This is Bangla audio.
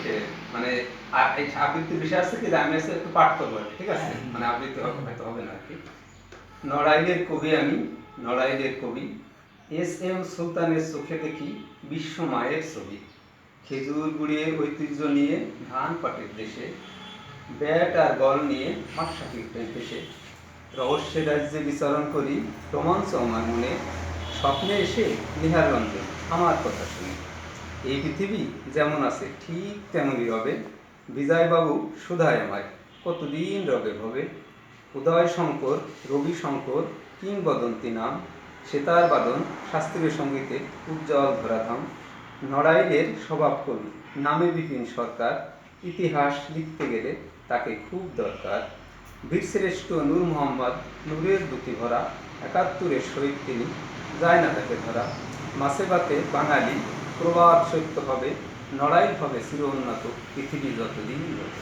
ইসে মানে এই আবৃত্তির বিষয় আছে কি যে আমি আছে একটু পাঠ করবো আর কি, ঠিক আছে? মানে আবৃত্তি হয়তো হবে না আর কি। নড়াইলের কবি আমি, নড়াইলের কবি, এস.এম. সুলতানের চোখে দেখি বিশ্ব মায়ের ছবি। খেজুর গুড়িয়ে ঐতিহ্য নিয়ে ধান পাটের দেশে, ব্যাট আর বল নিয়ে মাশরাফির দেশে, রহস্যের রাজ্যে বিচরণ করি, রোমাঞ্চ আমার মনে, স্বপ্নে এসে নিহার রঞ্জন আমার কথা শুনে। এই পৃথিবী যেমন আছে ঠিক তেমনই রবে, বিজয়বাবু সুধায় আমায় কতদিন রবে ভবে। উদয় শঙ্কর, রবি শঙ্কর, কিংবদন্তি নাম, সেতার বাদন, শাস্ত্রীয় সঙ্গীতে উজ্জ্বল ধরাধাম। নড়াইলের স্বভাব কবি, নামে বিপিন সরকার, ইতিহাস লিখতে গেলে তাকে খুব দরকার। বীরশ্রেষ্ঠ নূর মোহাম্মদ, নূরের দুটি ভরা, ৭১-এর শহীদ তিনি, যায় না তাকে ধরা। মাছে ভাতে বাঙালি, প্রবাদ সত্য হবে, নড়াইল হবে চির উন্নত, পৃথিবী যতদিন রবে।